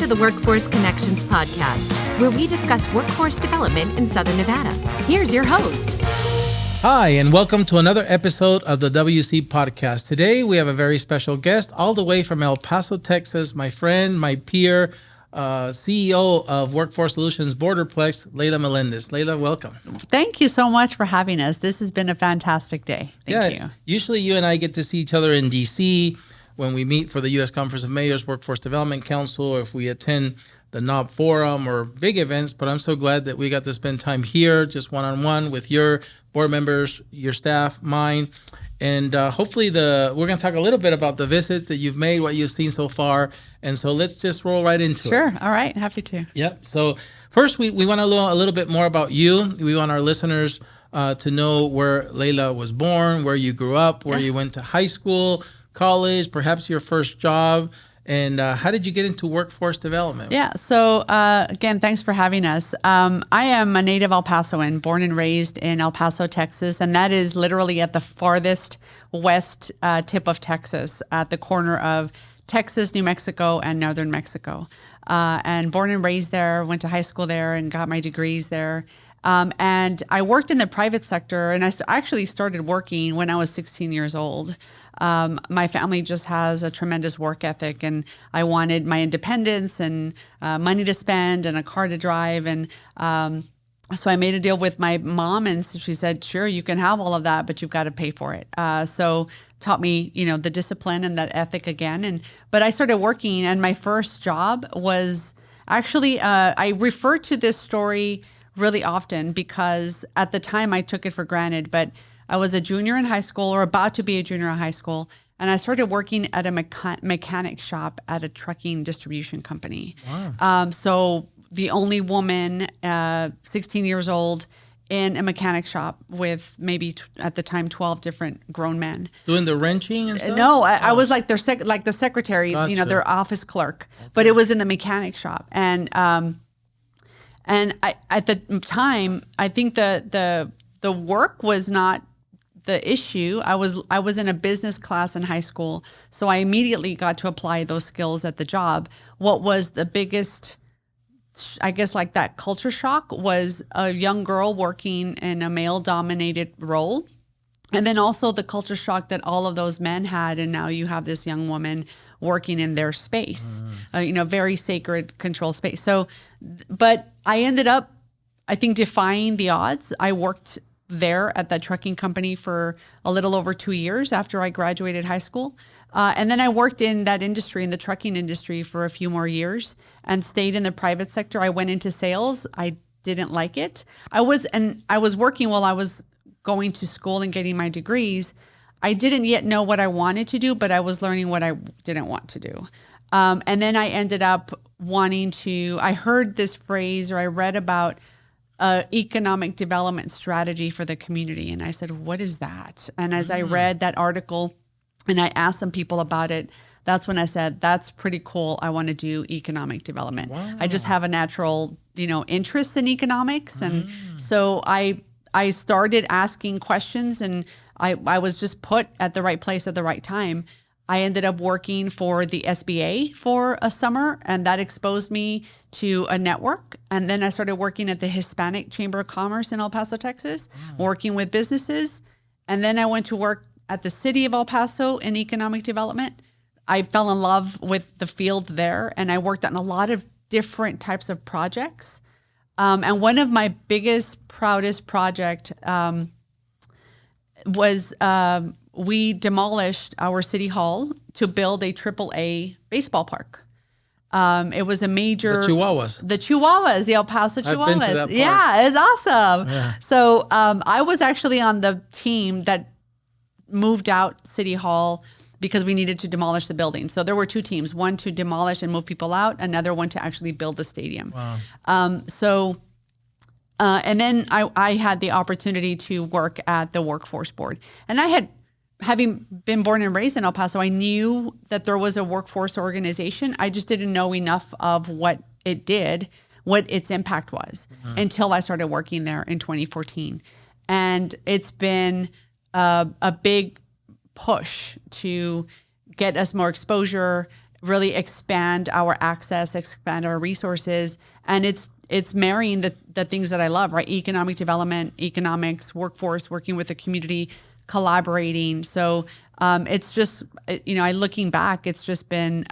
to the Workforce Connections podcast, where we discuss workforce development in Southern Nevada. Here's your host. Hi, and welcome to another episode of the WC podcast. Today, we have a very special guest all the way from El Paso, Texas, my friend, my peer, CEO of Workforce Solutions Borderplex, Leila Melendez. Leila, welcome. Thank you so much for having us. This has been a fantastic day. Thank you. Usually you and I get to see each other in D.C. when we meet for the U.S. Conference of Mayors, Workforce Development Council, or if we attend the NOB Forum or big events. But I'm so glad that we got to spend time here, just one-on-one with your board members, your staff, mine. And hopefully we're going to talk a little bit about the visits that you've made, what you've seen so far. And so let's just roll right into it. Sure. All right. Happy to. Yep. So first, we want to know a little bit more about you. We want our listeners to know where Leila was born, where you grew up, where you went to high school, college, perhaps your first job. And how did you get into workforce development? Yeah. So again, thanks for having us. I am a native El Pasoan, born and raised in El Paso, Texas. And that is literally at the farthest west tip of Texas, at the corner of Texas, New Mexico, and northern Mexico. And born and raised there, went to high school there and got my degrees there. And I worked in the private sector, and I actually started working when I was 16 years old. My family just has a tremendous work ethic, and I wanted my independence and money to spend and a car to drive. And so I made a deal with my mom, and she said, sure, you can have all of that, but you've got to pay for it. So taught me, the discipline and that ethic again. But I started working, and my first job was actually, I refer to this story really often because at the time I took it for granted, but I was a junior in high school, or about to be a junior in high school, and I started working at a mechanic shop at a trucking distribution company. Wow. So the only woman, 16 years old, in a mechanic shop with maybe at the time 12 different grown men. Doing the wrenching and stuff? No, I was like the secretary, Gotcha. Their office clerk, but it was in the mechanic shop. And I, at the time, I think the work was not the issue. I was in a business class in high school, so I immediately got to apply those skills at the job. What was the biggest, I guess, like that culture shock was a young girl working in a male-dominated role, and then also the culture shock that all of those men had, and now you have this young woman working in their space, very sacred, controlled space. So, but I ended up, I think, defying the odds. I worked there at that trucking company for a little over 2 years after I graduated high school. And then I worked in that industry, in the trucking industry, for a few more years and stayed in the private sector. I went into sales. I didn't like it. I was working while I was going to school and getting my degrees. I didn't yet know what I wanted to do, but I was learning what I didn't want to do. And then I ended up I heard this phrase, or I read about economic development strategy for the community. And I said, what is that? And as I read that article and I asked some people about it, that's when I said, that's pretty cool. I want to do economic development. Wow. I just have a natural, interest in economics. And so I started asking questions, and I was just put at the right place at the right time. I ended up working for the SBA for a summer, and that exposed me to a network. And then I started working at the Hispanic Chamber of Commerce in El Paso, Texas, working with businesses. And then I went to work at the city of El Paso in economic development. I fell in love with the field there, and I worked on a lot of different types of projects. And one of my biggest, proudest project was we demolished our city hall to build a AAA baseball park. It was a major... The Chihuahuas, the El Paso Chihuahuas. I've been to that park. Yeah, it's awesome. Yeah. So I was actually on the team that moved out City Hall because we needed to demolish the building. So there were two teams, one to demolish and move people out, another one to actually build the stadium. Wow. And then I had the opportunity to work at the Workforce Board. And having been born and raised in El Paso, I knew that there was a workforce organization. I just didn't know enough of what it did, what its impact was, until I started working there in 2014. And it's been a big push to get us more exposure, really expand our access, expand our resources. And it's marrying the things that I love, right? Economic development, economics, workforce, working with the community, collaborating. So it's just, looking back, it's just been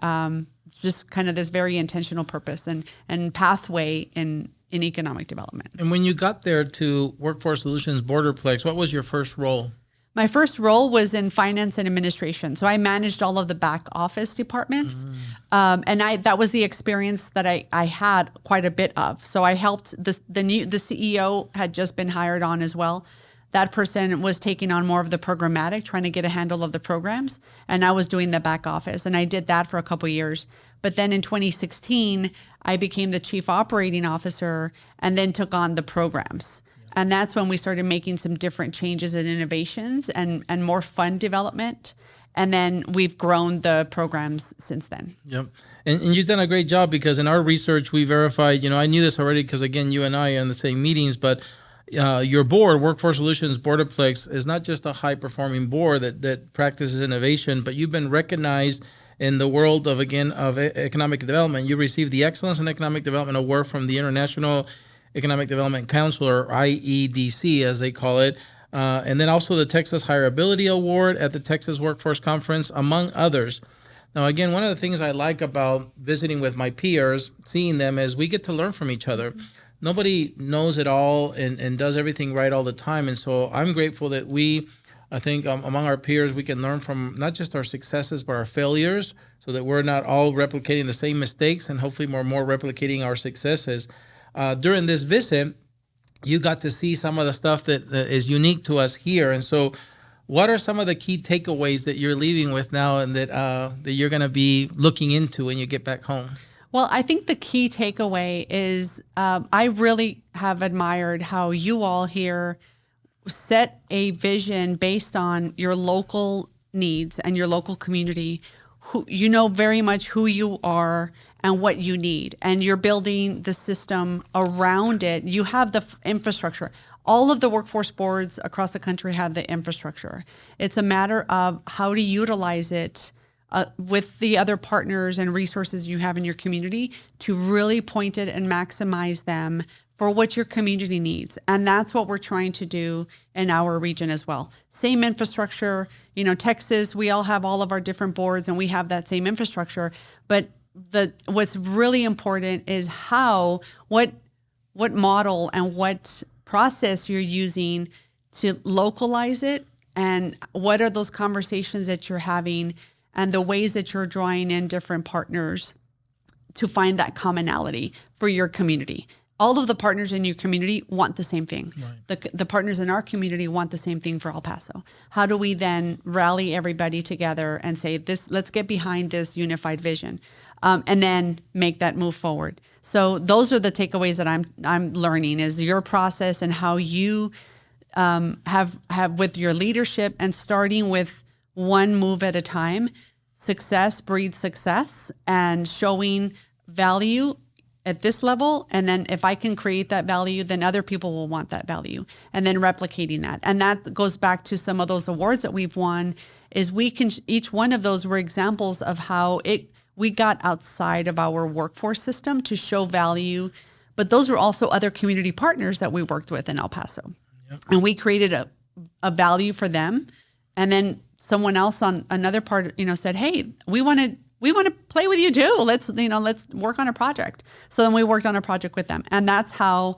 just kind of this very intentional purpose and pathway in economic development. And when you got there to Workforce Solutions Borderplex, what was your first role? My first role was in finance and administration. So I managed all of the back office departments. And that was the experience that I had quite a bit of. So I helped the CEO had just been hired on as well. That person was taking on more of the programmatic, trying to get a handle of the programs. And I was doing the back office. And I did that for a couple of years. But then in 2016, I became the chief operating officer and then took on the programs. And that's when we started making some different changes and innovations and more fund development. And then we've grown the programs since then. Yep. And you've done a great job, because in our research, we verified, I knew this already because, again, you and I are in the same meetings, but your board, Workforce Solutions Borderplex, is not just a high-performing board that practices innovation, but you've been recognized in the world of economic development. You received the Excellence in Economic Development Award from the International Economic Development Council, or IEDC as they call it, and then also the Texas Hireability Award at the Texas Workforce Conference, among others. Now, again, one of the things I like about visiting with my peers, seeing them, is we get to learn from each other. Nobody knows it all and does everything right all the time. And so I'm grateful that I think among our peers, we can learn from not just our successes, but our failures, so that we're not all replicating the same mistakes, and hopefully more replicating our successes. During this visit, you got to see some of the stuff that is unique to us here. And so what are some of the key takeaways that you're leaving with now, and that you're going to be looking into when you get back home? Well, I think the key takeaway is I really have admired how you all here set a vision based on your local needs and your local community. You know very much who you are and what you need, and you're building the system around it. You have the infrastructure. All of the workforce boards across the country have the infrastructure. It's a matter of how to utilize it with the other partners and resources you have in your community to really point it and maximize them for what your community needs. And that's what we're trying to do in our region as well. Same infrastructure, Texas, we all have all of our different boards and we have that same infrastructure. But what's really important is what model and what process you're using to localize it, and what are those conversations that you're having and the ways that you're drawing in different partners to find that commonality for your community. All of the partners in your community want the same thing. Right. The partners in our community want the same thing for El Paso. How do we then rally everybody together and say, let's get behind this unified vision, and then make that move forward? So those are the takeaways that I'm learning, is your process and how you have with your leadership, and starting with one move at a time. Success breeds success, and showing value at this level. And then if I can create that value, then other people will want that value, and then replicating that. And that goes back to some of those awards that we've won, is each one of those were examples of how we got outside of our workforce system to show value. But those were also other community partners that we worked with in El Paso. Yep. And we created a value for them. And then someone else on another part, said, hey, we want to play with you too. Let's work on a project. So then we worked on a project with them. And that's how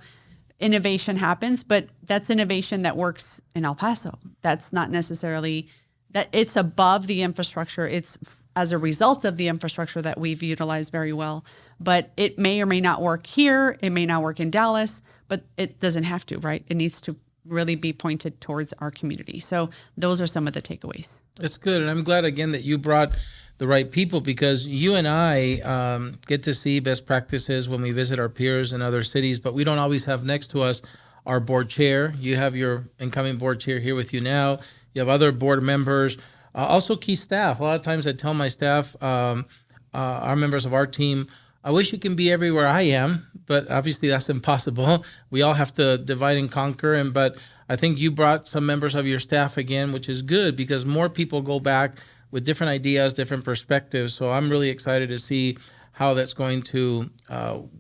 innovation happens. But that's innovation that works in El Paso. That's not necessarily that it's above the infrastructure. It's as a result of the infrastructure that we've utilized very well. But it may or may not work here. It may not work in Dallas, but it doesn't have to, right? It needs to really be pointed towards our community. So those are some of the takeaways. That's good. And I'm glad, again, that you brought the right people, because you and I get to see best practices when we visit our peers in other cities, but we don't always have next to us our board chair. You have your incoming board chair here with you now. You have other board members, also key staff. A lot of times I tell my staff, our members of our team, I wish you can be everywhere I am, but obviously that's impossible. We all have to divide and conquer. But I think you brought some members of your staff again, which is good, because more people go back with different ideas, different perspectives. So I'm really excited to see how that's going to,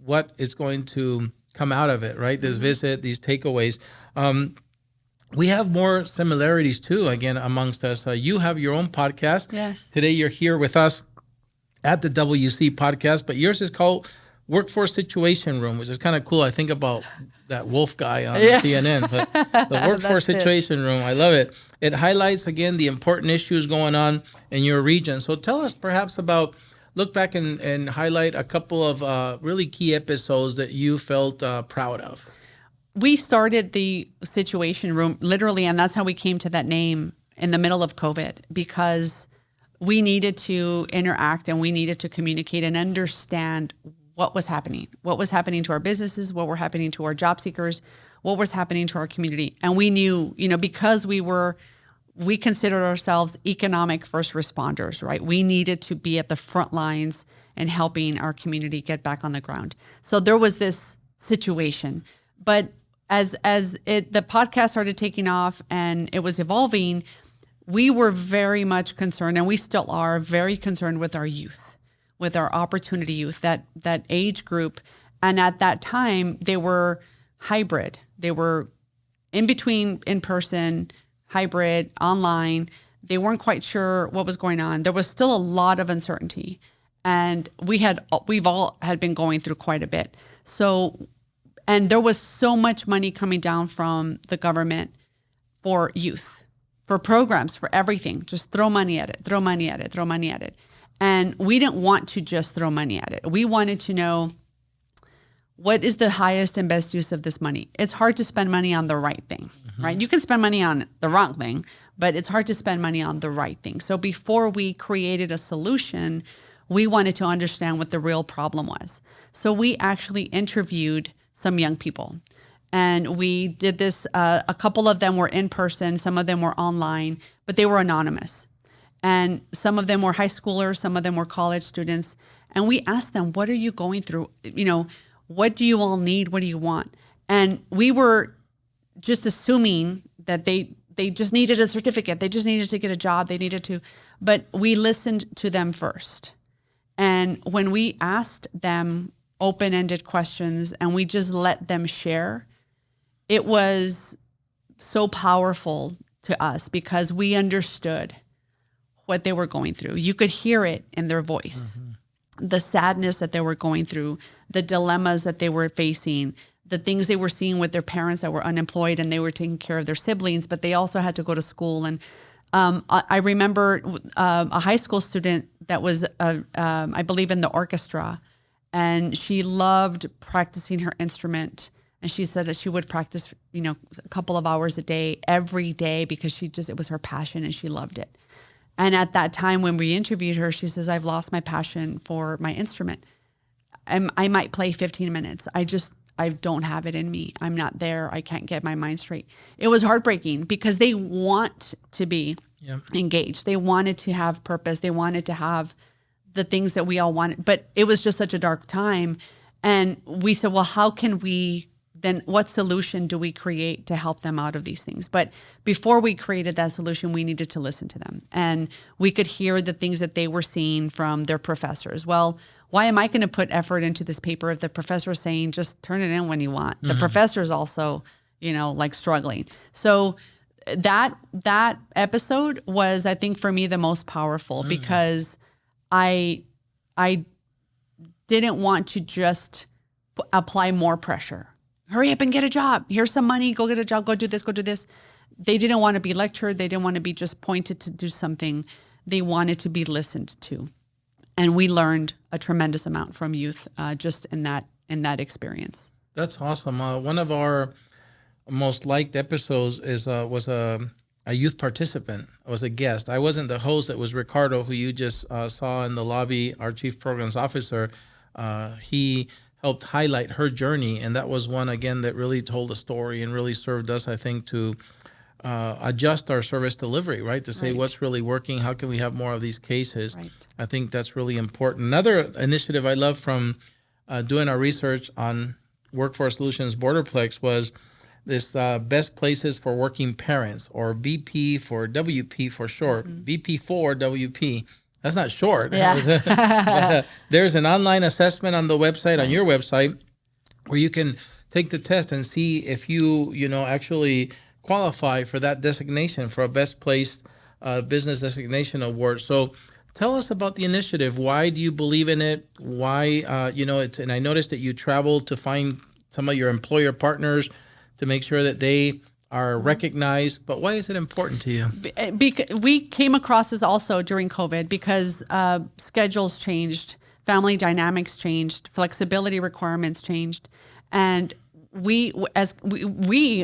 what is going to come out of it, right? This visit, these takeaways. We have more similarities too, again, amongst us. You have your own podcast. Yes. Today you're here with us at the WC podcast, but yours is called Workforce Situation Room, which is kind of cool. I think about that wolf guy on CNN, but the Workforce Situation Room, I love it. It highlights, again, the important issues going on in your region. So tell us perhaps about, look back and highlight a couple of really key episodes that you felt proud of. We started the Situation Room literally, and that's how we came to that name, in the middle of COVID, because we needed to interact and we needed to communicate and understand what was happening to our businesses, what were happening to our job seekers, what was happening to our community. And we knew, because we considered ourselves economic first responders, right? We needed to be at the front lines and helping our community get back on the ground. So there was this situation, but as the podcast started taking off and it was evolving, we were very much concerned, and we still are very concerned with our youth, with our opportunity youth, that age group. And at that time, they were hybrid. They were in between in-person, hybrid, online. They weren't quite sure what was going on. There was still a lot of uncertainty. And we've all had been going through quite a bit. So, and there was so much money coming down from the government for youth, for programs, for everything. Just throw money at it, throw money at it, throw money at it. And we didn't want to just throw money at it. We wanted to know, what is the highest and best use of this money? It's hard to spend money on the right thing, right? You can spend money on the wrong thing, but it's hard to spend money on the right thing. So before we created a solution, we wanted to understand what the real problem was. So we actually interviewed some young people. And we did this, a couple of them were in person, some of them were online, but they were anonymous. And some of them were high schoolers, some of them were college students. And we asked them, what are you going through? What do you all need? What do you want? And we were just assuming that they just needed a certificate. They just needed to get a job. They needed to, but we listened to them first. And when we asked them open-ended questions and we just let them share, it was so powerful to us because we understood what they were going through. You could hear it in their voice, the sadness that they were going through, the dilemmas that they were facing, the things they were seeing with their parents that were unemployed and they were taking care of their siblings, but they also had to go to school. And I remember a high school student that was, I believe, in the orchestra, and she loved practicing her instrument. And she said that she would practice, a couple of hours a day, every day, because it was her passion and she loved it. And at that time when we interviewed her, she says, I've lost my passion for my instrument. I might play 15 minutes. I don't have it in me. I'm not there. I can't get my mind straight. It was heartbreaking because they want to be engaged. They wanted to have purpose. They wanted to have the things that we all wanted, but it was just such a dark time. And we said, well, how can we then, what solution do we create to help them out of these things? But before we created that solution, we needed to listen to them. And we could hear the things that they were seeing from their professors. Well, why am I going to put effort into this paper if the professor is saying, just turn it in when you want? The professor is also, struggling. So that episode was, I think, for me, the most powerful because I didn't want to just apply more pressure. Hurry up and get a job. Here's some money. Go get a job. Go do this. Go do this. They didn't want to be lectured. They didn't want to be just pointed to do something. They wanted to be listened to. And we learned a tremendous amount from youth just in that experience. That's awesome. One of our most liked episodes was a youth participant. I was a guest. I wasn't the host. It was Ricardo, who you just saw in the lobby, our chief programs officer. He helped highlight her journey, and that was one, again, that really told a story and really served us, I think, to adjust our service delivery, right? To say what's really working, how can we have more of these cases? Right. I think that's really important. Another initiative I love from doing our research on Workforce Solutions Borderplex was this best places for working parents, or BP for WP for short, BP4WP. That's not short. Yeah. There's an online assessment on the website, on your website, where you can take the test and see if you actually qualify for that designation, for a best placed business designation award. So tell us about the initiative. Why do you believe in it? Why, and I noticed that you traveled to find some of your employer partners to make sure that they are recognized, but why is it important to you? We came across this also during COVID because schedules changed, family dynamics changed, flexibility requirements changed, and we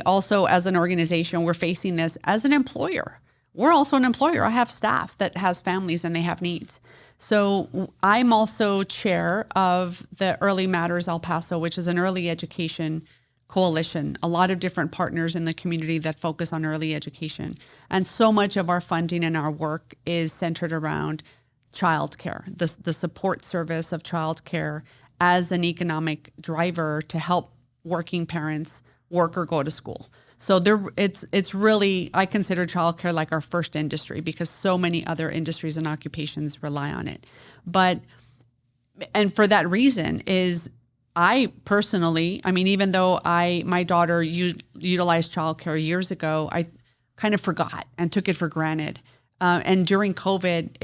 also as an organization, we're facing this as an employer. We're also an employer. I have staff that has families and they have needs. So I'm also chair of the Early Matters El Paso, which is an early education coalition, a lot of different partners in the community that focus on early education. And so much of our funding and our work is centered around childcare, the support service of childcare as an economic driver to help working parents work or go to school. So it's really, I consider childcare like our first industry because so many other industries and occupations rely on it. And for that reason is I personally, even though my daughter utilized childcare years ago, I kind of forgot and took it for granted. And during COVID,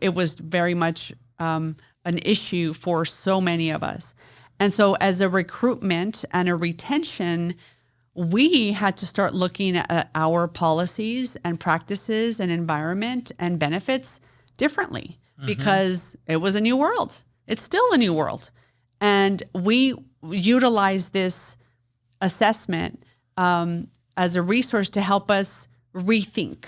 it was very much an issue for so many of us. And so as a recruitment and a retention, we had to start looking at our policies and practices and environment and benefits differently because it was a new world. It's still a new world. And we utilize this assessment as a resource to help us rethink.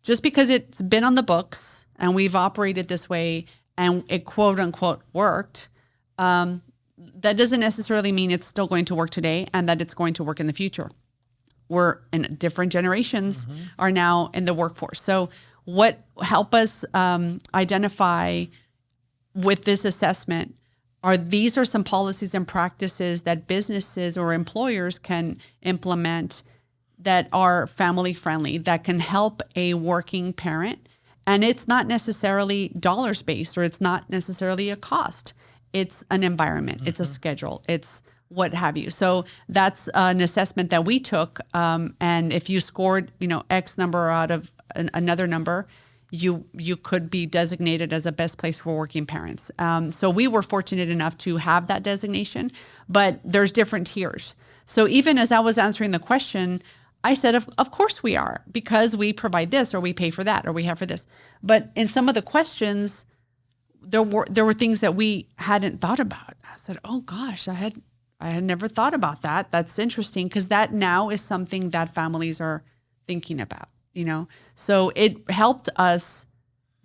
Just because it's been on the books and we've operated this way and it quote unquote worked, that doesn't necessarily mean it's still going to work today and that it's going to work in the future. We're in different generations are now in the workforce. So what help us identify with this assessment these are some policies and practices that businesses or employers can implement that are family friendly, that can help a working parent. And it's not necessarily dollars based or it's not necessarily a cost. It's an environment, it's a schedule, it's what have you. So that's an assessment that we took. And if you scored, X number out of another number, you could be designated as a best place for working parents. So we were fortunate enough to have that designation, but there's different tiers. So even as I was answering the question, I said, of course we are, because we provide this or we pay for that or we have for this. But in some of the questions, there were things that we hadn't thought about. I said, oh gosh, I had never thought about that. That's interesting because that now is something that families are thinking about. So it helped us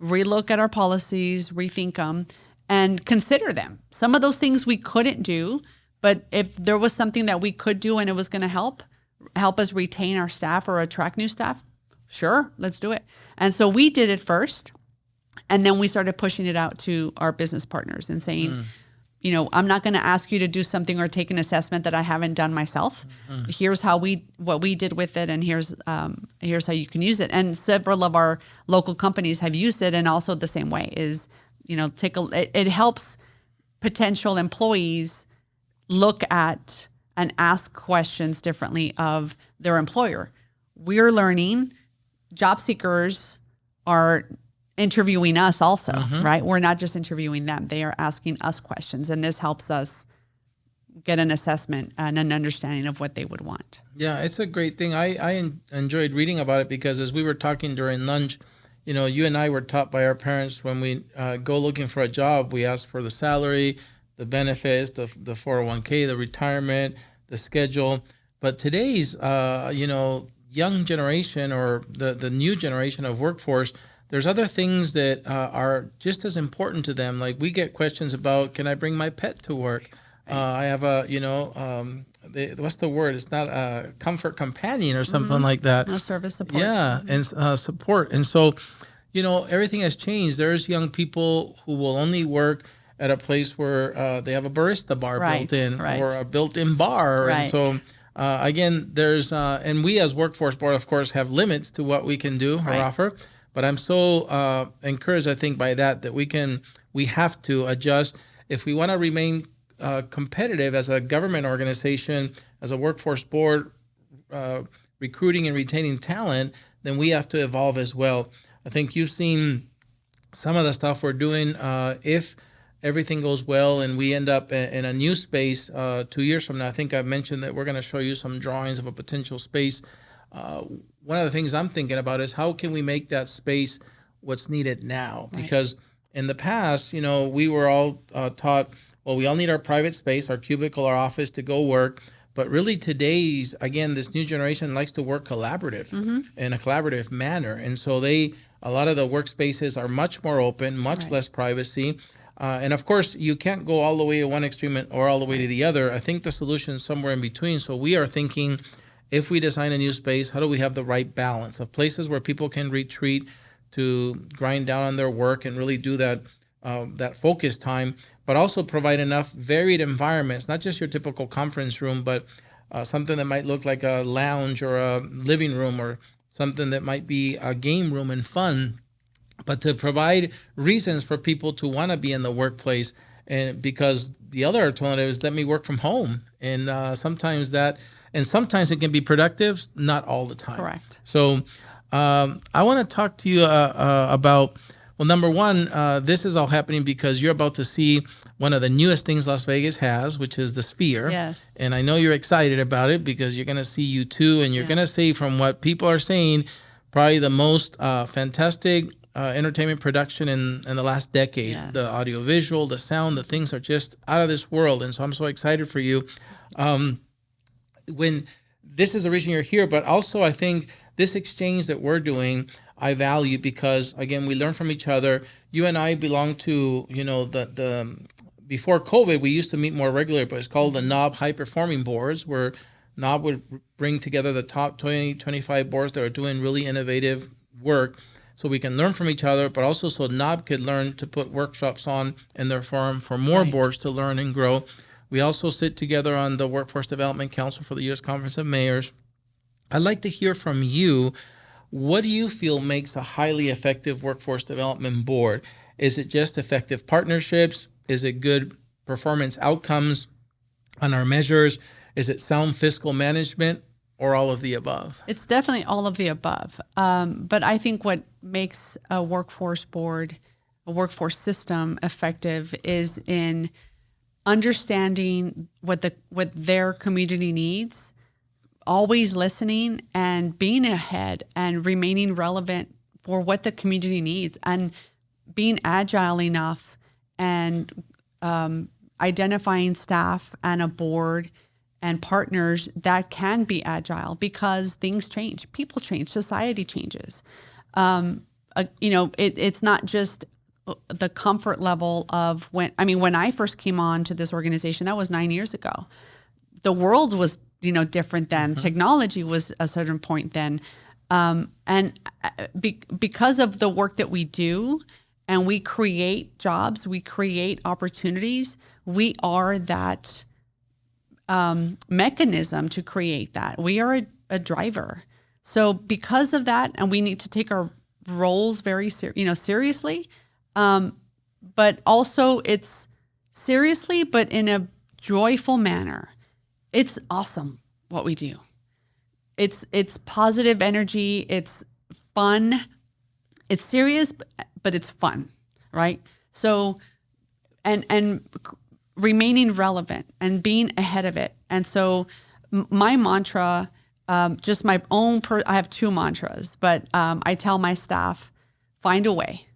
relook at our policies, rethink them, and consider them. Some of those things we couldn't do, but if there was something that we could do and it was going to help us retain our staff or attract new staff, sure, let's do it. And so we did it first, and then we started pushing it out to our business partners and saying, I'm not going to ask you to do something or take an assessment that I haven't done myself. Here's what we did with it, and here's how you can use it. And several of our local companies have used it, and also the same way is, it helps potential employees look at and ask questions differently of their employer. We're learning, job seekers are interviewing us also, right? We're not just interviewing them. They are asking us questions, and this helps us get an assessment and an understanding of what they would want. Yeah, it's a great thing. I enjoyed reading about it because as we were talking during lunch, you and I were taught by our parents when we go looking for a job, we ask for the salary, the benefits, the 401k, the retirement, the schedule. But today's, young generation or the new generation of workforce, there's other things that are just as important to them. Like we get questions about, can I bring my pet to work? I have what's the word? It's not a comfort companion or something like that. A service support. Yeah, and support. And so, everything has changed. There's young people who will only work at a place where they have a barista bar built in or a built-in bar. Right. And so again, there's and we as Workforce Board, of course, have limits to what we can do or offer. But I'm so encouraged, I think, by that we have to adjust if we want to remain competitive as a government organization, as a workforce board, recruiting and retaining talent. Then we have to evolve as well. I think you've seen some of the stuff we're doing. If everything goes well and we end up in a new space 2 years from now, I think I've mentioned that we're going to show you some drawings of a potential space. One of the things I'm thinking about is how can we make that space what's needed now? Because in the past, we were all taught, well, we all need our private space, our cubicle, our office to go work. But really again, this new generation likes to work collaborative in a collaborative manner. And so a lot of the workspaces are much more open, much less privacy. And of course, you can't go all the way to one extreme or all the way to the other. I think the solution is somewhere in between. So we are thinking, if we design a new space, how do we have the right balance of places where people can retreat to grind down on their work and really do that focus time, but also provide enough varied environments, not just your typical conference room, but something that might look like a lounge or a living room or something that might be a game room and fun, but to provide reasons for people to want to be in the workplace. And because the other alternative is let me work from home. And sometimes it can be productive, not all the time. Correct. So I want to talk to you about, well, number one, this is all happening because you're about to see one of the newest things Las Vegas has, which is the Sphere. Yes. And I know you're excited about it because you're going to see U2, and you're going to see, from what people are saying, probably the most fantastic entertainment production in the last decade. Yes. The audiovisual, the sound, the things are just out of this world. And so I'm so excited for you. When this is the reason you're here, but also I think this exchange that we're doing, I value because, again, we learn from each other. You and I belong to, the before COVID, we used to meet more regularly, but it's called the NOB High Performing Boards, where NOB would bring together the top 20, 25 boards that are doing really innovative work so we can learn from each other, but also so NOB could learn to put workshops on in their forum for more boards to learn and grow. We also sit together on the Workforce Development Council for the U.S. Conference of Mayors. I'd like to hear from you. What do you feel makes a highly effective workforce development board? Is it just effective partnerships? Is it good performance outcomes on our measures? Is it sound fiscal management, or all of the above? It's definitely all of the above. But I think what makes a workforce board, a workforce system effective is in understanding what their community needs, always listening and being ahead and remaining relevant for what the community needs, and being agile enough and identifying staff and a board and partners that can be agile because things change, people change, society changes. It's not just the comfort level of when I first came on to this organization, that was 9 years ago. The world was, different then. Mm-hmm. Technology was a certain point then. Because of the work that we do, and we create jobs, we create opportunities, we are that mechanism to create that. We are a driver. So because of that, and we need to take our roles very seriously, but also it's seriously, but in a joyful manner. It's awesome what we do. It's positive energy. It's fun. It's serious, but it's fun, right? So, and remaining relevant and being ahead of it. And so my mantra, just my own, I have two mantras, but I tell my staff, find a way.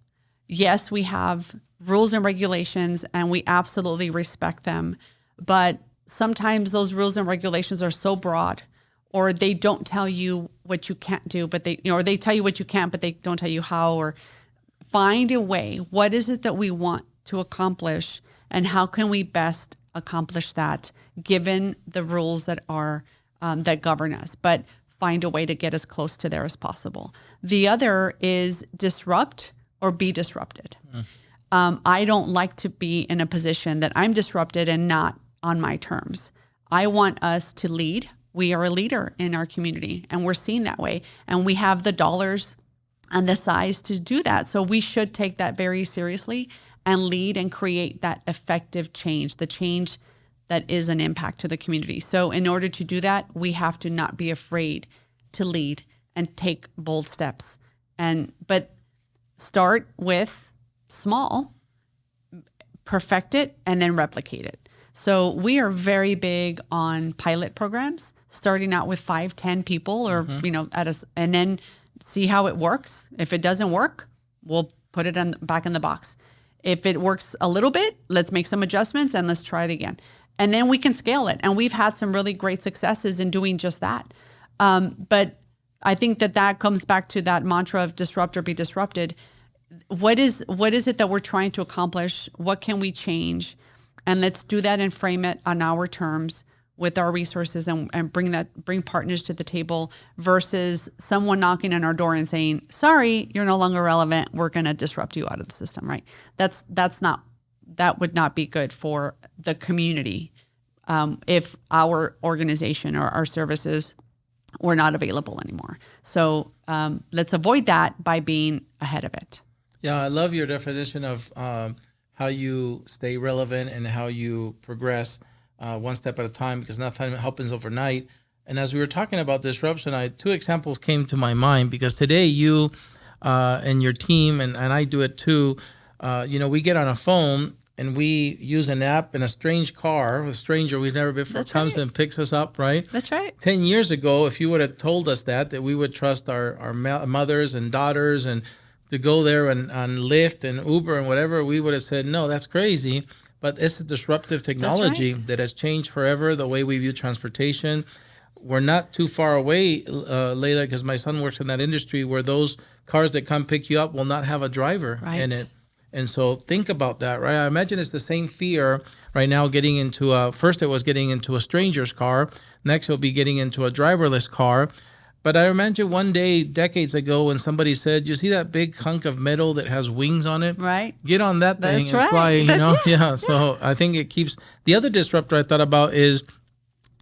Yes, we have rules and regulations and we absolutely respect them, but sometimes those rules and regulations are so broad, or they don't tell you what you can't do, but or they tell you what you can't, but they don't tell you how. Or find a way. What is it that we want to accomplish, and how can we best accomplish that given the rules that are that govern us? But find a way to get as close to there as possible. The other is disrupt or be disrupted. I don't like to be in a position that I'm disrupted and not on my terms. I want us to lead we are a leader in our community, and we're seen that way. And we have the dollars and the size to do that. So we should take that very seriously and lead and create that effective change, the change that is an impact to the community. So in order to do that, we have to not be afraid to lead and take bold steps. But start with small, perfect it, and then replicate it. So we are very big on pilot programs, starting out with 5, 10 people, or and then see how it works. If it doesn't work, we'll put it back in the box. If it works a little bit, let's make some adjustments and let's try it again. And then we can scale it. And we've had some really great successes in doing just that. But I think that comes back to that mantra of disrupt or be disrupted. What is it that we're trying to accomplish? What can we change? And let's do that and frame it on our terms with our resources and bring partners to the table versus someone knocking on our door and saying, sorry, you're no longer relevant. We're going to disrupt you out of the system, right? That would not be good for the community if our organization or our services were not available anymore. So let's avoid that by being ahead of it. Yeah, I love your definition of how you stay relevant and how you progress one step at a time, because nothing happens overnight. And as we were talking about disruption, 2 examples came to my mind, because today you and your team, and I do it too, we get on a phone and we use an app, and a stranger we've never been before comes and picks us up, right? That's right. 10 years ago, if you would have told us that we would trust our mothers and daughters and to go there and on Lyft and Uber and whatever, we would have said, no, that's crazy. But it's a disruptive technology that has changed forever the way we view transportation. We're not too far away, Leila, because my son works in that industry, where those cars that come pick you up will not have a driver in it. And so think about that, right? I imagine it's the same fear right now getting into first it was getting into a stranger's car. Next it'll be getting into a driverless car. But I imagine one day, decades ago, when somebody said, you see that big hunk of metal that has wings on it? Right. Get on that thing and fly, Yeah. So I think it keeps... The other disruptor I thought about is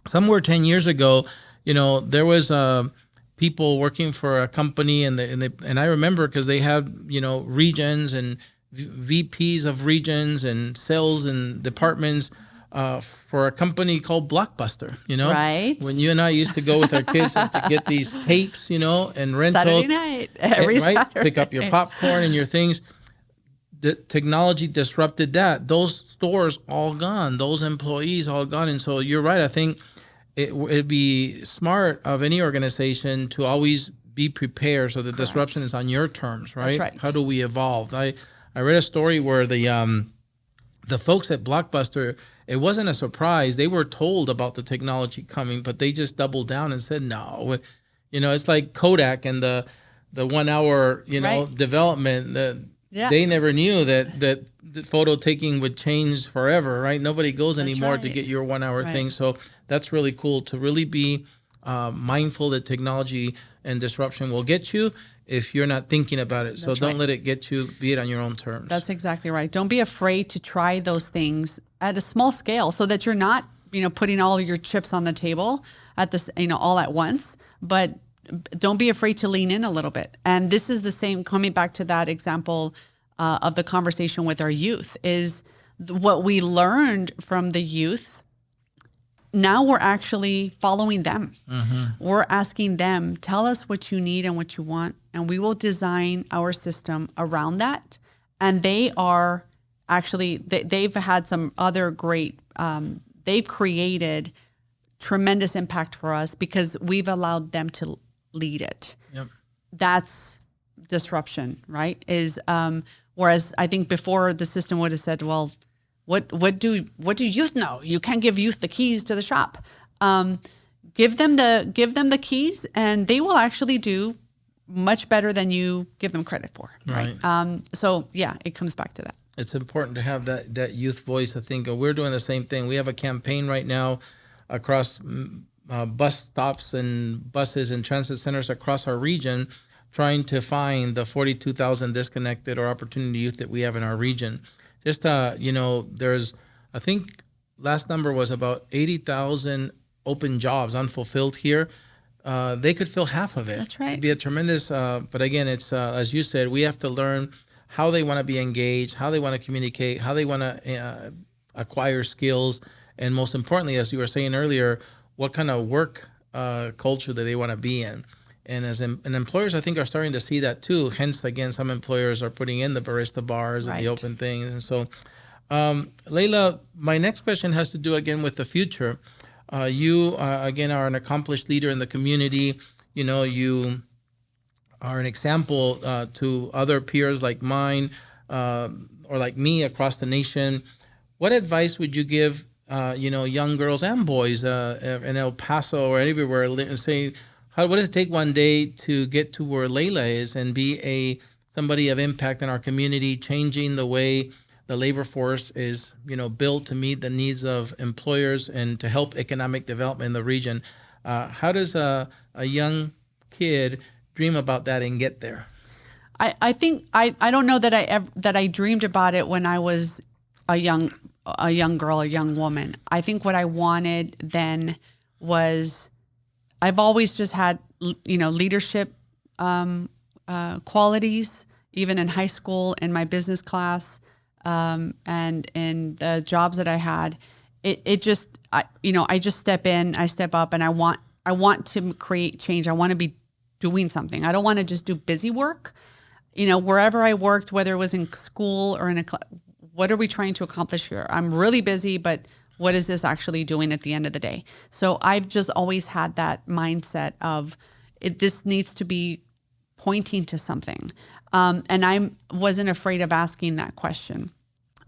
somewhere 10 years ago, there was people working for a company, and I remember because they had, regions and VPs of regions and sales and departments for a company called Blockbuster, Right. When you and I used to go with our kids to get these tapes, and rentals. Saturday night, every Saturday. Pick up your popcorn and your things. The technology disrupted that. Those stores all gone. Those employees all gone. And so you're right. I think it'd be smart of any organization to always be prepared so the disruption is on your terms, right? That's right. How do we evolve? I read a story where the folks at Blockbuster, it wasn't a surprise. They were told about the technology coming, but they just doubled down and said, no. It's like Kodak and the 1 hour, development. They never knew that the photo taking would change forever, right? Nobody goes anymore to get your 1 hour thing. So that's really cool to really be mindful that technology and disruption will get you if you're not thinking about it. So don't let it get you, be it on your own terms. That's exactly right. Don't be afraid to try those things at a small scale so that you're not, putting all your chips on the table at this, all at once, but don't be afraid to lean in a little bit. And this is the same, coming back to that example of the conversation with our youth, is what we learned from the youth. Now we're actually following them. Mm-hmm. We're asking them, tell us what you need and what you want, and we will design our system around that. And they are actually, they've had some other great, they've created tremendous impact for us because we've allowed them to lead it. Yep. That's disruption, right? Whereas I think before the system would have said, well, what do youth know? You can't give youth the keys to the shop. Give them the keys, and they will actually do much better than you give them credit for. Right. So yeah, it comes back to that. It's important to have that youth voice. I think we're doing the same thing. We have a campaign right now across bus stops and buses and transit centers across our region, trying to find the 42,000 disconnected or opportunity youth that we have in our region. Just, there's, I think last number was about 80,000 open jobs unfulfilled here, they could fill half of it. That's right. It'd be a tremendous, but again, it's, as you said, we have to learn how they want to be engaged, how they want to communicate, how they want to acquire skills, and most importantly, as you were saying earlier, what kind of work culture that they want to be in. And and employers, I think, are starting to see that too. Hence, again, some employers are putting in the barista bars and the open things. And so, Leila, my next question has to do again with the future. You, again, are an accomplished leader in the community. You know, you are an example to other peers like mine or like me across the nation. What advice would you give, young girls and boys in El Paso or everywhere, and say, what does it take one day to get to where Leila is and be somebody of impact in our community, changing the way the labor force is, built to meet the needs of employers and to help economic development in the region? How does a young kid dream about that and get there? I think I don't know that I dreamed about it when I was a young girl, a young woman. I think what I wanted then was, I've always just had, leadership qualities, even in high school, in my business class, and in the jobs that I had. I just step in, I step up, and I want to create change. I want to be doing something. I don't want to just do busy work. Wherever I worked, whether it was in school or in what are we trying to accomplish here? I'm really busy, but what is this actually doing at the end of the day? So I've just always had that mindset of this needs to be pointing to something. And I wasn't afraid of asking that question.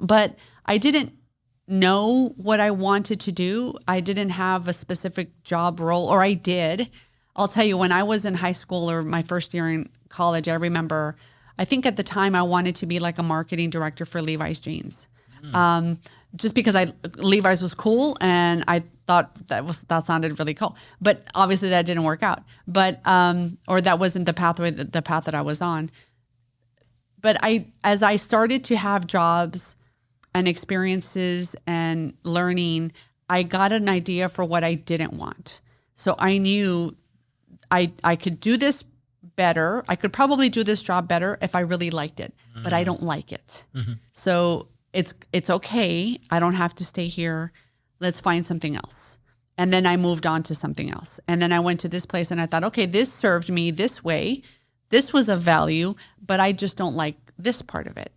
But I didn't know what I wanted to do. I didn't have a specific job role, or I did. I'll tell you, when I was in high school or my first year in college, I remember, I think at the time I wanted to be like a marketing director for Levi's jeans. Just because Levi's was cool and I thought that sounded really cool. But obviously that didn't work out. But or that wasn't the path that I was on. But as I started to have jobs and experiences and learning, I got an idea for what I didn't want. So I knew I could do this better. I could probably do this job better if I really liked it, but I don't like it. Mm-hmm. So it's okay. I don't have to stay here. Let's find something else. And then I moved on to something else. And then I went to this place and I thought, okay, this served me this way. This was of value, but I just don't like this part of it.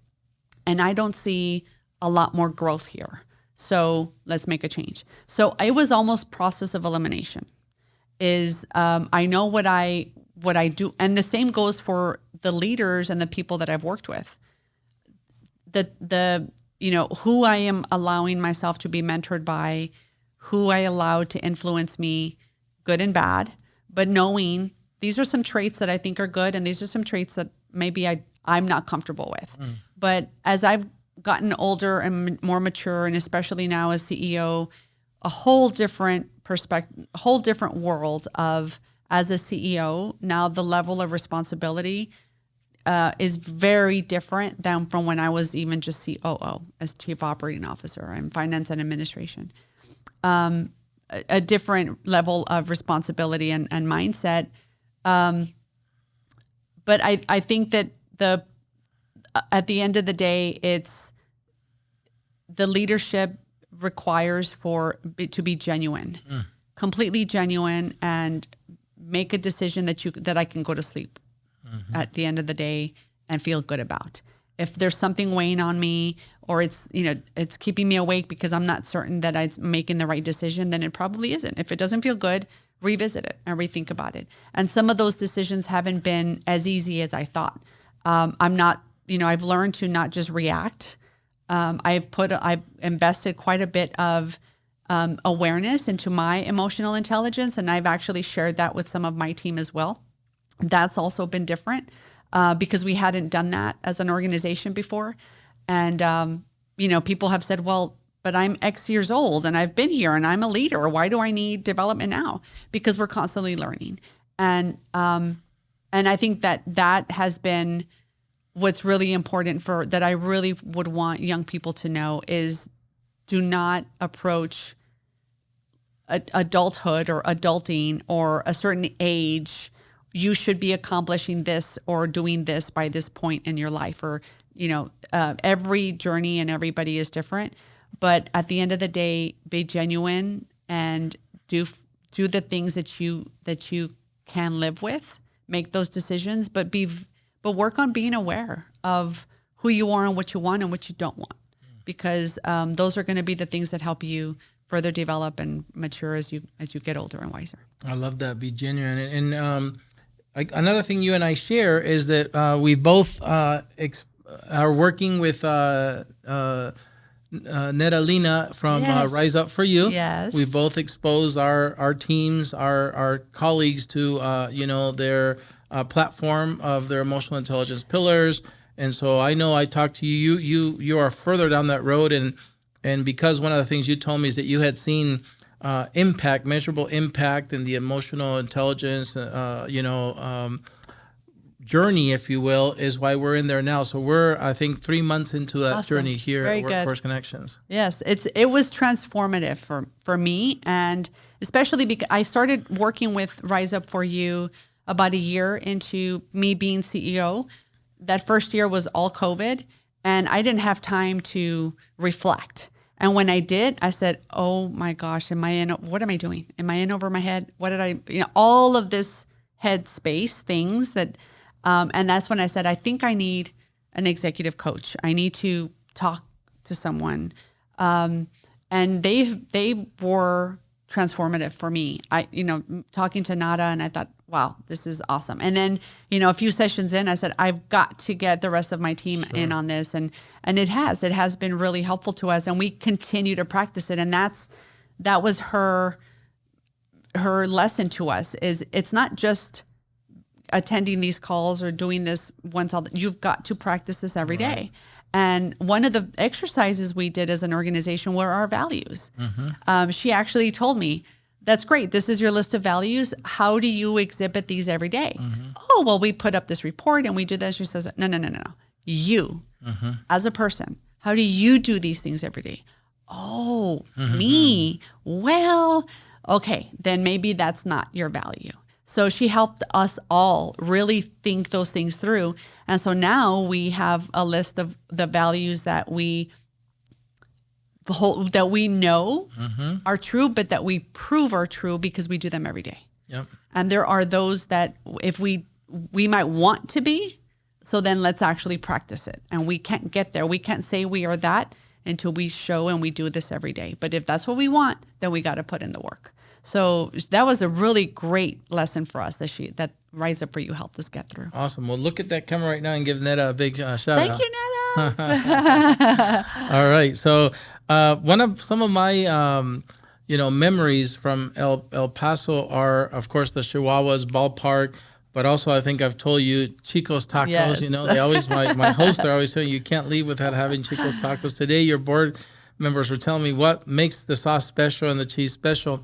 And I don't see a lot more growth here. So let's make a change. So it was almost process of elimination. I know what I do. And the same goes for the leaders and the people that I've worked with. Who I am allowing myself to be mentored by, who I allow to influence me, good and bad, but knowing these are some traits that I think are good and these are some traits that maybe I'm not comfortable with. But as I've gotten older and more mature, and especially now as CEO, a whole different perspective, a whole different world of, as a CEO, now the level of responsibility is very different than from when I was even just COO as Chief Operating Officer in finance and administration. A different level of responsibility and mindset. But I think that at the end of the day, it's the leadership requires to be genuine, completely genuine, and make a decision that I can go to sleep at the end of the day and feel good about. If there's something weighing on me, or it's keeping me awake because I'm not certain that I'm making the right decision, then it probably isn't. If it doesn't feel good, revisit it and rethink about it. And some of those decisions haven't been as easy as I thought. I've learned to not just react. I've invested quite a bit of awareness into my emotional intelligence, and I've actually shared that with some of my team as well. That's also been different because we hadn't done that as an organization before. And, people have said, well, but I'm X years old and I've been here and I'm a leader. Why do I need development now? Because we're constantly learning. And I think that has been what's really important that I really would want young people to know is do not approach adulthood or adulting or a certain age, you should be accomplishing this or doing this by this point in your life, or every journey and everybody is different. But at the end of the day, be genuine and do the things that you can live with. Make those decisions, but work on being aware of who you are and what you want and what you don't want, because those are going to be the things that help you further develop and mature as you get older and wiser. I love that. Be genuine. And another thing you and I share is that we both are working with Netalina from Rise Up for You. Yes. We both expose our teams, our colleagues to their platform of their emotional intelligence pillars. And so I know I talked to you. You are further down that road, and because one of the things you told me is that you had seen measurable impact in the emotional intelligence, journey, if you will, is why we're in there now. So we're, I think, 3 months into that journey here Very at Workforce Connections. Yes, it was transformative for me, and especially because I started working with Rise Up for You about a year into me being CEO. That first year was all COVID, and I didn't have time to reflect. And when I did, I said, "Oh my gosh, what am I doing? Am I in over my head? What did I, all of this headspace things that." And that's when I said, I think I need an executive coach. I need to talk to someone. And they were transformative for me. Talking to Nada, and I thought, wow, this is awesome. And then, a few sessions in, I said, I've got to get the rest of my team in on this. And it has been really helpful to us, and we continue to practice it. And that was her lesson to us, is it's not just attending these calls or doing this once you've got to practice this every day. And one of the exercises we did as an organization were our values. Mm-hmm. She actually told me, that's great. This is your list of values. How do you exhibit these every day? Mm-hmm. Oh, well, we put up this report and we do this. She says, no. You, as a person, how do you do these things every day? Oh, me. Well, okay, then maybe that's not your value. So she helped us all really think those things through. And so now we have a list of the values that we know are true, but that we prove are true because we do them every day. Yep. And there are those that if we might want to be, so then let's actually practice it. And we can't get there. We can't say we are that until we show and we do this every day. But if that's what we want, then we got to put in the work. So that was a really great lesson for us that Rise Up for You helped us get through. Awesome. Well, look at that camera right now and give Neta a big shout out. Thank you, Neta. All right. So some of my memories from El Paso are, of course, the Chihuahuas ballpark, but also I think I've told you Chico's Tacos. Yes. They always my hosts are always saying you can't leave without having Chico's Tacos. Today, your board members were telling me what makes the sauce special and the cheese special.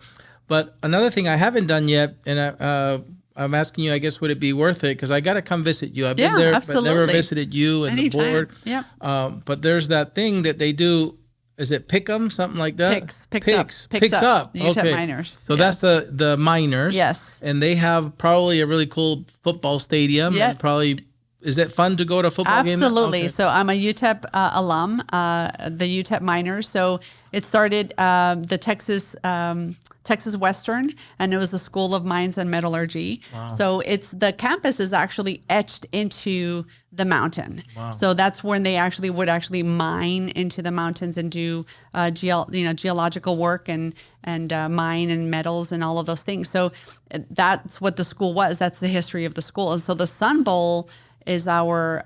But another thing I haven't done yet, and I'm asking you, I guess, would it be worth it? Because I got to come visit you. I've been there, absolutely. but never visited you and Anytime. the board. Yep. But there's that thing that they do. Is it pick 'em, something like that? Picks up. The UTEP miners. So that's the miners. Yes. And they have probably a really cool football stadium. Yep. And probably, is it fun to go to a football game? Absolutely. Okay. So I'm a UTEP alum, the UTEP miners. So it started the Texas Western, and it was the School of Mines and Metallurgy. Wow. So the campus is actually etched into the mountain. Wow. So that's when they would actually mine into the mountains and do geological work and mine and metals and all of those things. So that's what the school was. That's the history of the school. And so the Sun Bowl is our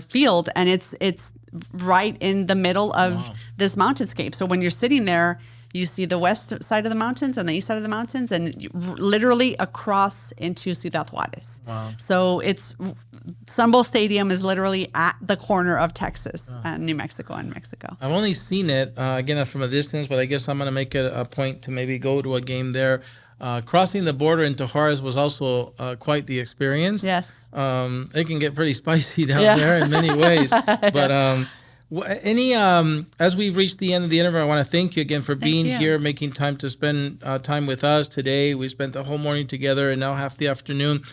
field, and it's right in the middle of this mountainscape. So when you're sitting there, you see the west side of the mountains and the east side of the mountains, and literally across into Ciudad Juarez. Wow. So Sun Bowl Stadium is literally at the corner of Texas and New Mexico and Mexico. I've only seen it, again, from a distance, but I guess I'm going to make it a point to maybe go to a game there. Crossing the border into Juarez was also quite the experience. Yes. It can get pretty spicy down there in many ways. But Any as we've reached the end of the interview, I want to thank you again for being you. here, making time to spend time with us today. We spent the whole morning together and now half the afternoon.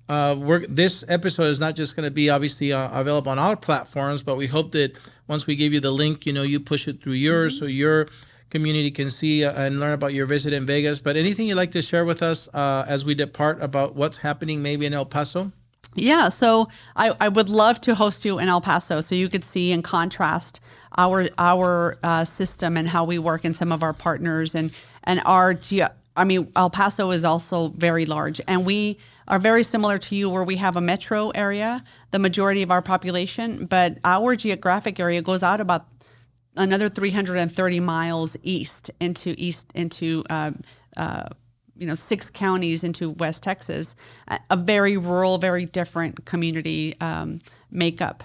This episode is not just going to be obviously available on our platforms, but we hope that once we give you the link, you push it through yours so your community can see and learn about your visit in Vegas. But anything you'd like to share with us as we depart about what's happening maybe in El Paso? Yeah, so I would love to host you in El Paso so you could see and contrast our system and how we work and some of our partners and El Paso is also very large, and we are very similar to you where we have a metro area, the majority of our population, but our geographic area goes out about another 330 miles east into 6 counties into West Texas, a very rural, very different community makeup,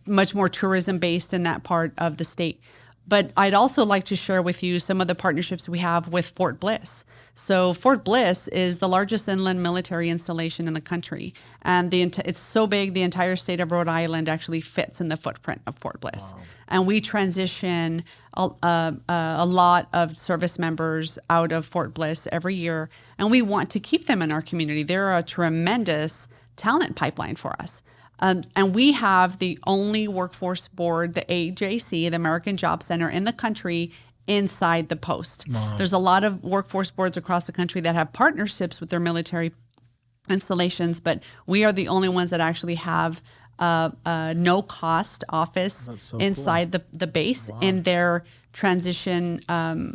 much more tourism based in that part of the state. But I'd also like to share with you some of the partnerships we have with Fort Bliss. So Fort Bliss is the largest inland military installation in the country. And it's so big, the entire state of Rhode Island actually fits in the footprint of Fort Bliss. Wow. And we transition a lot of service members out of Fort Bliss every year. And we want to keep them in our community. They're a tremendous talent pipeline for us. And we have the only workforce board, the AJC, the American Job Center in the country, inside the post. Wow. There's a lot of workforce boards across the country that have partnerships with their military installations, but we are the only ones that actually have a no-cost office inside the base in their transition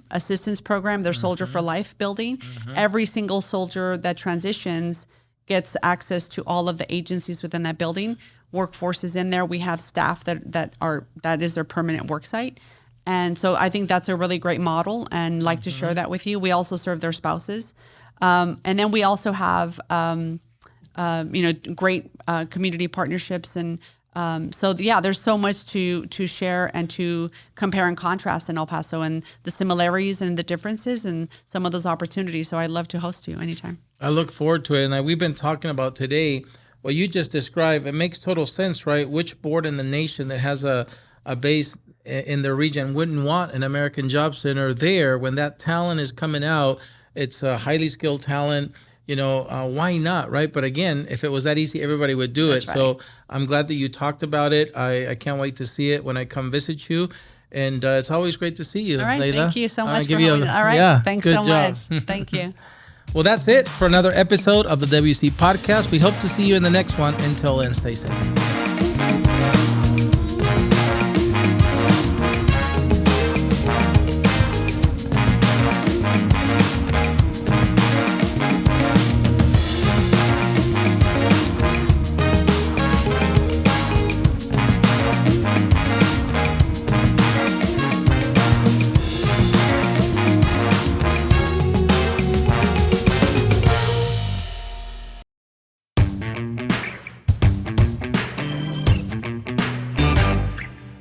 assistance program, their Soldier for Life building. Every single soldier that transitions gets access to all of the agencies within that building. Workforce is in there. We have staff that is their permanent work site. And so I think that's a really great model and like to share that with you. We also serve their spouses. And then we also have, great community partnerships. And there's so much to share and to compare and contrast in El Paso and the similarities and the differences and some of those opportunities. So I'd love to host you anytime. I look forward to it. And we've been talking about today, what you just described, it makes total sense, right? Which board in the nation that has a base in their region wouldn't want an American Job Center there when that talent is coming out? It's a highly skilled talent. Why not, right? But again, if it was that easy, everybody would do it. Right. So I'm glad that you talked about it. I can't wait to see it when I come visit you. And it's always great to see you, All right, Leila. Thank you so much for having me. All right, yeah, thanks so job. much. Thank you. Well, that's it for another episode of the WC Podcast. We hope to see you in the next one. Until then, stay safe.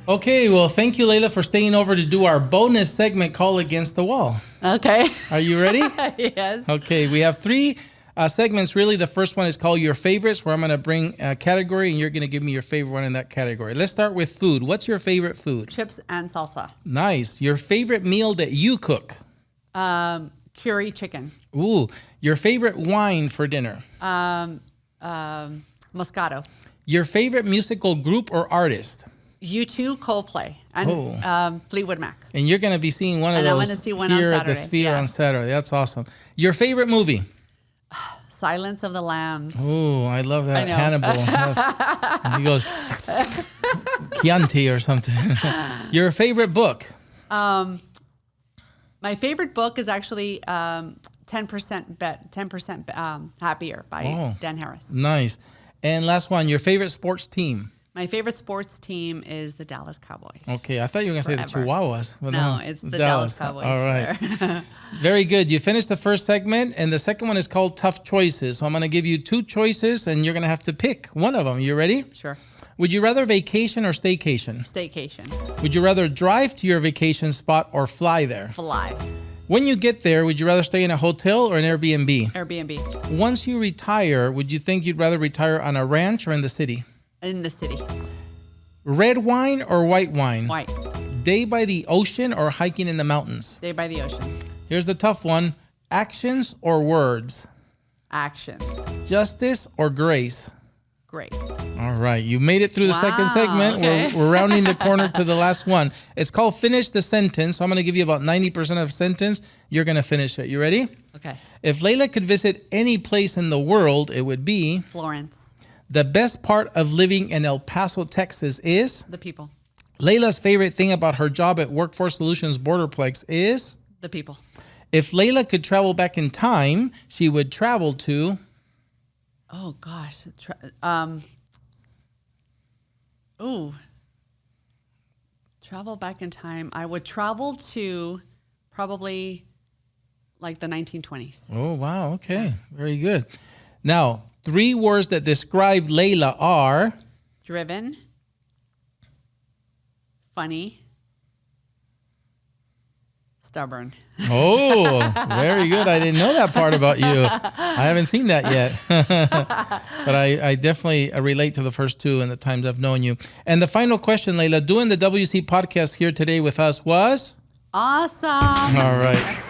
Okay, well, thank you, Leila, for staying over to do our bonus segment called Against the Wall. Okay. Are you ready? Yes. Okay, we have 3 segments, really. The first one is called Your Favorites, where I'm going to bring a category, and you're going to give me your favorite one in that category. Let's start with food. What's your favorite food? Chips and salsa. Nice. Your favorite meal that you cook? Curry chicken. Ooh. Your favorite wine for dinner? Moscato. Your favorite musical group or artist? U2, Coldplay, and Fleetwood Mac. And you're going to be seeing one of and those I'm going to see one here on at the Saturday. Sphere on Saturday. That's awesome. Your favorite movie? Silence of the Lambs. Oh, I love that. I know. Hannibal. He goes, Chianti or something. Your favorite book? My favorite book is actually 10% Happier by Dan Harris. Nice. And last one, your favorite sports team? My favorite sports team is the Dallas Cowboys. Okay, I thought you were going to say the Chihuahuas. Well, no, it's the Dallas Cowboys. All right. Very good. You finished the first segment, and the second one is called Tough Choices. So I'm going to give you 2 choices, and you're going to have to pick one of them. You ready? Sure. Would you rather vacation or staycation? Staycation. Would you rather drive to your vacation spot or fly there? Fly. When you get there, would you rather stay in a hotel or an Airbnb? Airbnb. Once you retire, would you think you'd rather retire on a ranch or in the city? In the city. Red wine or white wine? White. Day by the ocean or hiking in the mountains? Day by the ocean. Here's the tough one. Actions or words? Actions. Justice or grace? Great. All right. You made it through the second segment. Okay. We're rounding the corner to the last one. It's called Finish the Sentence. So I'm going to give you about 90% of the sentence. You're going to finish it. You ready? Okay. If Leila could visit any place in the world, it would be? Florence. The best part of living in El Paso, Texas is? The people. Leila's favorite thing about her job at Workforce Solutions Borderplex is? The people. If Leila could travel back in time, she would travel to? Oh gosh. Travel back in time. I would travel to probably like the 1920s. Oh, wow. Okay. Very good. Now, 3 words that describe Leila are? Driven. Funny. Stubborn. Oh, very good. I didn't know that part about you. I haven't seen that yet. But I definitely relate to the first 2 in the times I've known you. And the final question, Leila, doing the WC podcast here today with us was? Awesome. All right.